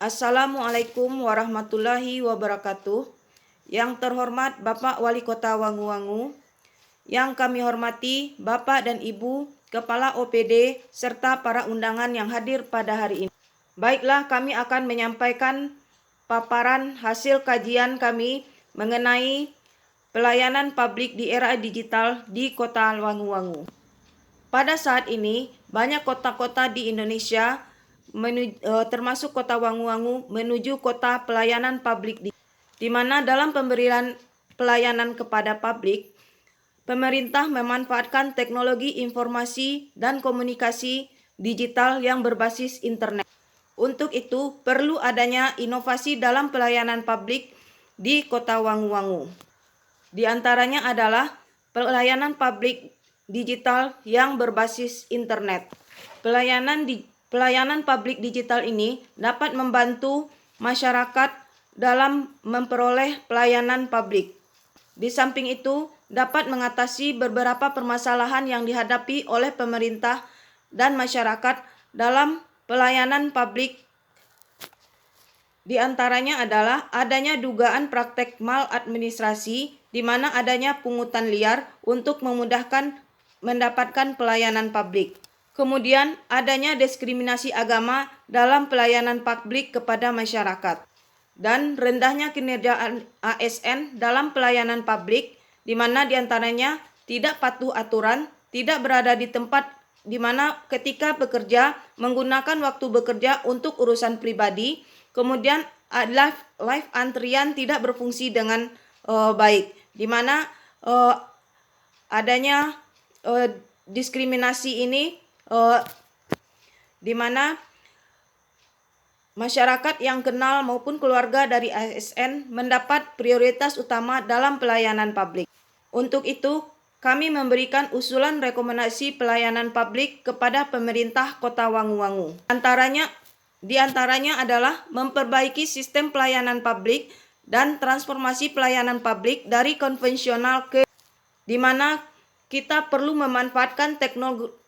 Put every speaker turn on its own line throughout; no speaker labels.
Assalamualaikum warahmatullahi wabarakatuh. Yang terhormat Bapak Wali Kota Wangu-Wangu, yang kami hormati Bapak dan Ibu Kepala OPD serta para undangan yang hadir pada hari ini. Baiklah, kami akan menyampaikan paparan hasil kajian kami mengenai pelayanan publik di era digital di Kota Wangu-Wangu. Pada saat ini, banyak kota-kota di Indonesia termasuk Kota Wangu-Wangu menuju kota pelayanan publik di mana dalam pemberian pelayanan kepada publik, pemerintah memanfaatkan teknologi informasi dan komunikasi digital yang berbasis internet. Untuk itu, perlu adanya inovasi dalam pelayanan publik di Kota Wangu-Wangu. Di antaranya adalah pelayanan publik digital yang berbasis internet. Pelayanan publik digital ini dapat membantu masyarakat dalam memperoleh pelayanan publik. Di samping itu, dapat mengatasi beberapa permasalahan yang dihadapi oleh pemerintah dan masyarakat dalam pelayanan publik. Di antaranya adalah adanya dugaan praktek maladministrasi, di mana adanya pungutan liar untuk memudahkan mendapatkan pelayanan publik. Kemudian adanya diskriminasi agama dalam pelayanan publik kepada masyarakat. Dan rendahnya kinerja ASN dalam pelayanan publik, di mana diantaranya tidak patuh aturan, tidak berada di tempat di mana ketika bekerja menggunakan waktu bekerja untuk urusan pribadi, kemudian live antrian tidak berfungsi dengan baik, di mana adanya diskriminasi ini di mana masyarakat yang kenal maupun keluarga dari ASN mendapat prioritas utama dalam pelayanan publik. Untuk itu, kami memberikan usulan rekomendasi pelayanan publik kepada pemerintah Kota Wangu-Wangu. Di antaranya adalah memperbaiki sistem pelayanan publik dan transformasi pelayanan publik dari konvensional ke di mana kita perlu memanfaatkan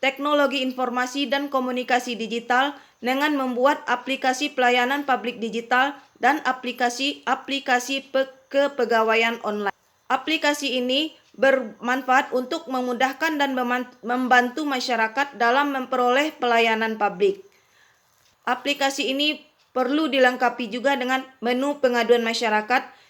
teknologi informasi dan komunikasi digital dengan membuat aplikasi pelayanan publik digital dan aplikasi kepegawaian online. Aplikasi ini bermanfaat untuk memudahkan dan membantu masyarakat dalam memperoleh pelayanan publik. Aplikasi ini perlu dilengkapi juga dengan menu pengaduan masyarakat,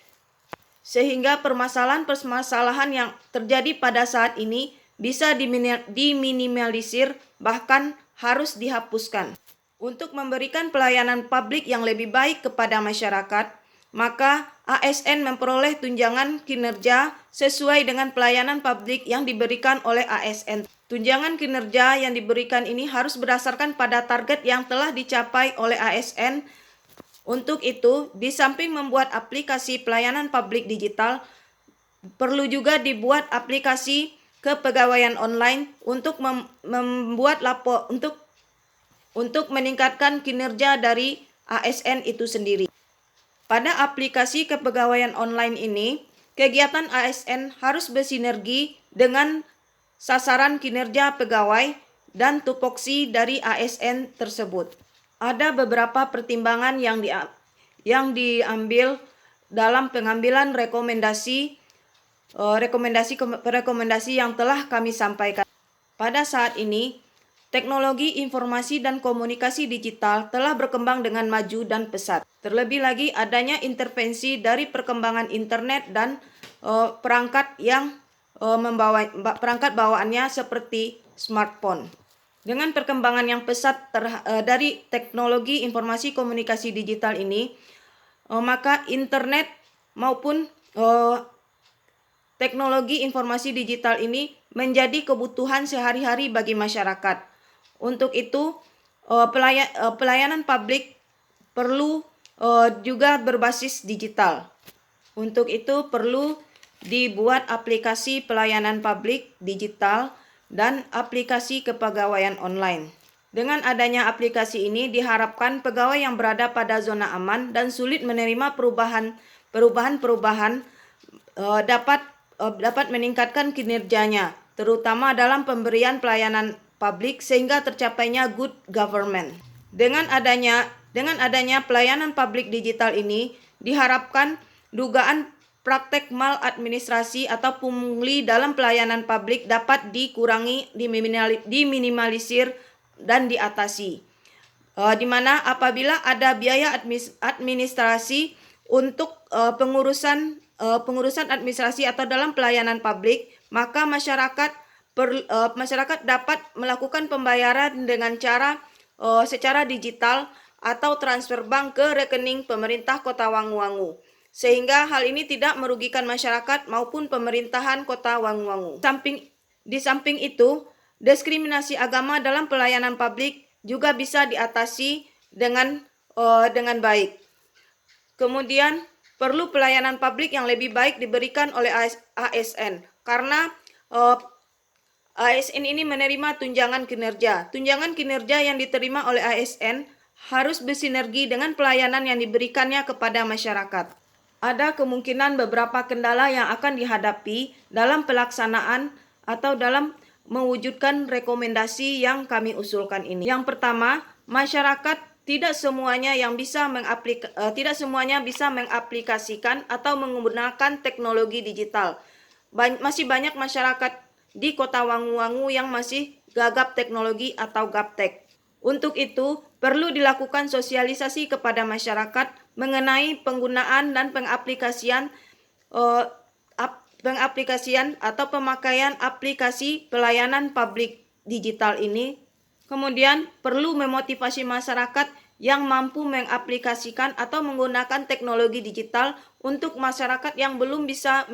sehingga permasalahan-permasalahan yang terjadi pada saat ini bisa diminimalisir, bahkan harus dihapuskan. Untuk memberikan pelayanan publik yang lebih baik kepada masyarakat, maka ASN memperoleh tunjangan kinerja sesuai dengan pelayanan publik yang diberikan oleh ASN. Tunjangan kinerja yang diberikan ini harus berdasarkan pada target yang telah dicapai oleh ASN. Untuk itu, di samping membuat aplikasi pelayanan publik digital, perlu juga dibuat aplikasi kepegawaian online untuk untuk meningkatkan kinerja dari ASN itu sendiri. Pada aplikasi kepegawaian online ini, kegiatan ASN harus bersinergi dengan sasaran kinerja pegawai dan tupoksi dari ASN tersebut. Ada beberapa pertimbangan yang diambil dalam pengambilan rekomendasi yang telah kami sampaikan. Pada saat ini, teknologi informasi dan komunikasi digital telah berkembang dengan maju dan pesat. Terlebih lagi adanya intervensi dari perkembangan internet dan perangkat bawaannya seperti smartphone. Dengan perkembangan yang pesat dari teknologi informasi komunikasi digital ini, maka internet maupun teknologi informasi digital ini menjadi kebutuhan sehari-hari bagi masyarakat. Untuk itu, pelayanan publik perlu juga berbasis digital. Untuk itu, perlu dibuat aplikasi pelayanan publik digital dan aplikasi kepegawaian online. Dengan adanya aplikasi ini diharapkan pegawai yang berada pada zona aman dan sulit menerima perubahan dapat meningkatkan kinerjanya, terutama dalam pemberian pelayanan publik sehingga tercapainya good government. Dengan adanya Dengan adanya pelayanan publik digital ini, diharapkan dugaan praktek maladministrasi atau pungli dalam pelayanan publik dapat dikurangi, diminimalisir, dan diatasi. Di mana apabila ada biaya administrasi untuk pengurusan administrasi atau dalam pelayanan publik, maka masyarakat dapat melakukan pembayaran dengan cara secara digital atau transfer bank ke rekening pemerintah Kota Wangu-Wangu, sehingga hal ini tidak merugikan masyarakat maupun pemerintahan Kota Wangu-Wangu. Di samping itu, diskriminasi agama dalam pelayanan publik juga bisa diatasi dengan baik. Kemudian perlu pelayanan publik yang lebih baik diberikan oleh ASN, karena ASN ini menerima tunjangan kinerja. Tunjangan kinerja yang diterima oleh ASN harus bersinergi dengan pelayanan yang diberikannya kepada masyarakat. Ada kemungkinan beberapa kendala yang akan dihadapi dalam pelaksanaan atau dalam mewujudkan rekomendasi yang kami usulkan ini. Yang pertama, masyarakat tidak semuanya bisa mengaplikasikan atau menggunakan teknologi digital. Masih banyak masyarakat di Kota Wangu-Wangu yang masih gagap teknologi atau gaptek. Untuk itu, perlu dilakukan sosialisasi kepada masyarakat mengenai penggunaan dan pengaplikasian atau pemakaian aplikasi pelayanan publik digital ini. Kemudian perlu memotivasi masyarakat yang mampu mengaplikasikan atau menggunakan teknologi digital untuk masyarakat yang belum bisa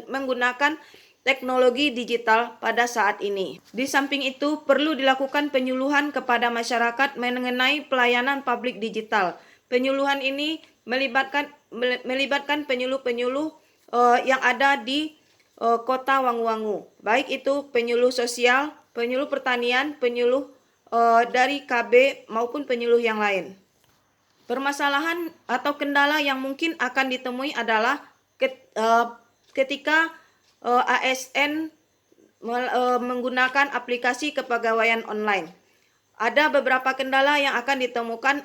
menggunakan teknologi digital pada saat ini. Di samping itu, perlu dilakukan penyuluhan kepada masyarakat mengenai pelayanan publik digital. Penyuluhan ini melibatkan penyuluh-penyuluh yang ada di Kota Wangu-Wangu, baik itu penyuluh sosial, penyuluh pertanian, penyuluh dari KB maupun penyuluh yang lain. Permasalahan atau kendala yang mungkin akan ditemui adalah ketika ASN menggunakan aplikasi kepegawaian online. Ada beberapa kendala yang akan ditemukan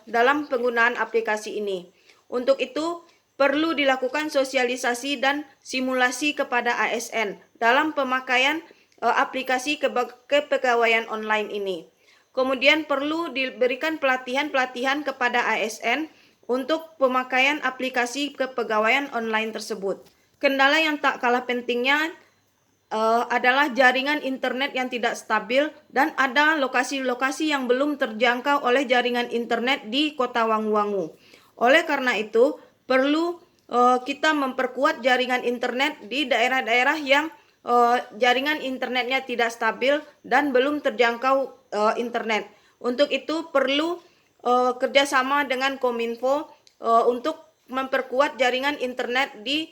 dalam penggunaan aplikasi ini. Untuk itu, perlu dilakukan sosialisasi dan simulasi kepada ASN dalam pemakaian aplikasi kepegawaian online ini. Kemudian perlu diberikan pelatihan-pelatihan kepada ASN untuk pemakaian aplikasi kepegawaian online tersebut. Kendala yang tak kalah pentingnya adalah jaringan internet yang tidak stabil dan ada lokasi-lokasi yang belum terjangkau oleh jaringan internet di Kota Wangu-Wangu. Oleh karena itu, perlu kita memperkuat jaringan internet di daerah-daerah yang jaringan internetnya tidak stabil dan belum terjangkau internet. Untuk itu perlu kerjasama dengan Kominfo untuk memperkuat jaringan internet di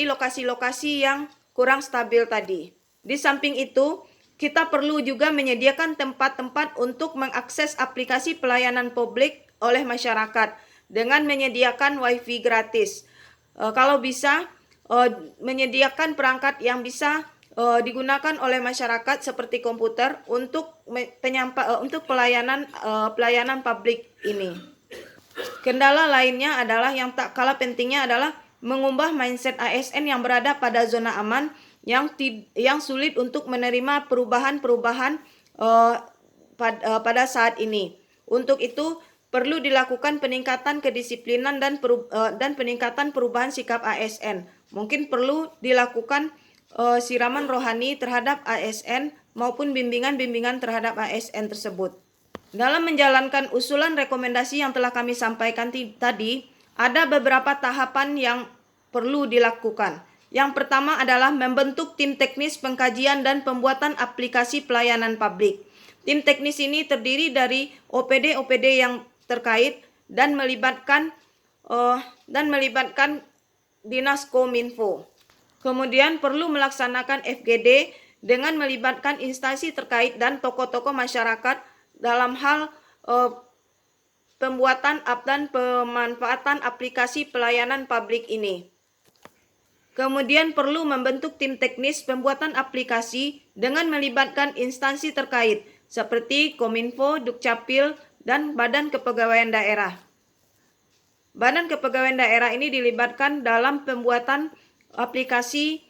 lokasi-lokasi yang kurang stabil tadi. Di samping itu, kita perlu juga menyediakan tempat-tempat untuk mengakses aplikasi pelayanan publik oleh masyarakat dengan menyediakan WiFi gratis. Kalau bisa, menyediakan perangkat yang bisa digunakan oleh masyarakat seperti komputer untuk pelayanan publik ini. Kendala lainnya adalah yang tak kalah pentingnya adalah mengubah mindset ASN yang berada pada zona aman yang sulit untuk menerima perubahan-perubahan pada saat ini. Untuk itu perlu dilakukan peningkatan kedisiplinan dan peningkatan perubahan sikap ASN. Mungkin perlu dilakukan siraman rohani terhadap ASN maupun bimbingan-bimbingan terhadap ASN tersebut. Dalam menjalankan usulan rekomendasi yang telah kami sampaikan tadi, ada beberapa tahapan yang perlu dilakukan. Yang pertama adalah membentuk tim teknis pengkajian dan pembuatan aplikasi pelayanan publik. Tim teknis ini terdiri dari OPD-OPD yang terkait dan melibatkan Dinas Kominfo. Kemudian perlu melaksanakan FGD dengan melibatkan instansi terkait dan tokoh-tokoh masyarakat dalam hal pembuatan dan pemanfaatan aplikasi pelayanan publik ini. Kemudian perlu membentuk tim teknis pembuatan aplikasi dengan melibatkan instansi terkait seperti Kominfo, Dukcapil, dan Badan Kepegawaian Daerah. Badan Kepegawaian Daerah ini dilibatkan dalam pembuatan aplikasi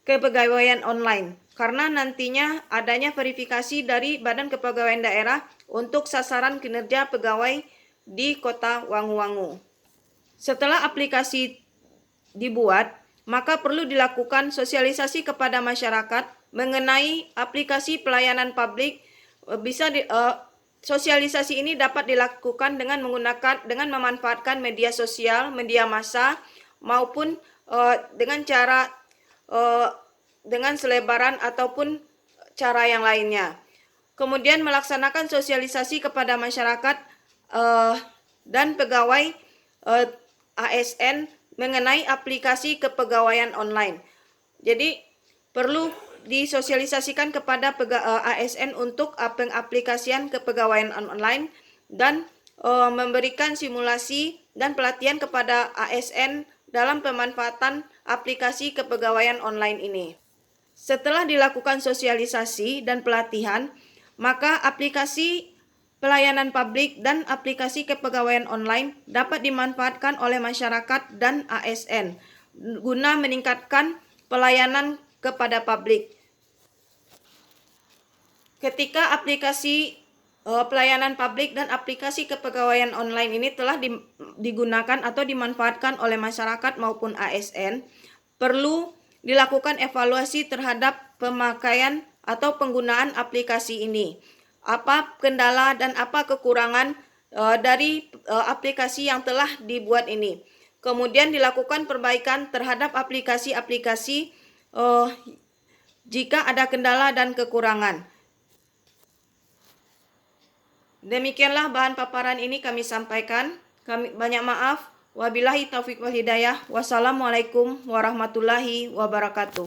kepegawaian online karena nantinya adanya verifikasi dari Badan Kepegawaian Daerah untuk sasaran kinerja pegawai di Kota Wangu-Wangu. Setelah aplikasi dibuat, maka perlu dilakukan sosialisasi kepada masyarakat mengenai aplikasi pelayanan publik. Sosialisasi ini dapat dilakukan dengan memanfaatkan media sosial, media massa maupun dengan cara dengan selebaran ataupun cara yang lainnya. Kemudian melaksanakan sosialisasi kepada masyarakat dan pegawai ASN mengenai aplikasi kepegawaian online. Jadi perlu disosialisasikan kepada ASN untuk pengaplikasian kepegawaian online dan memberikan simulasi dan pelatihan kepada ASN dalam pemanfaatan aplikasi kepegawaian online ini. Setelah dilakukan sosialisasi dan pelatihan, maka aplikasi pelayanan publik dan aplikasi kepegawaian online dapat dimanfaatkan oleh masyarakat dan ASN guna meningkatkan pelayanan kepada publik. Ketika aplikasi pelayanan publik dan aplikasi kepegawaian online ini telah digunakan atau dimanfaatkan oleh masyarakat maupun ASN, perlu dilakukan evaluasi terhadap pemakaian atau penggunaan aplikasi ini. Apa kendala dan apa kekurangan dari aplikasi yang telah dibuat ini. Kemudian dilakukan perbaikan terhadap aplikasi-aplikasi jika ada kendala dan kekurangan. Demikianlah bahan paparan ini kami sampaikan. Banyak maaf. Wabillahi taufiq wal hidayah. Wassalamualaikum warahmatullahi wabarakatuh.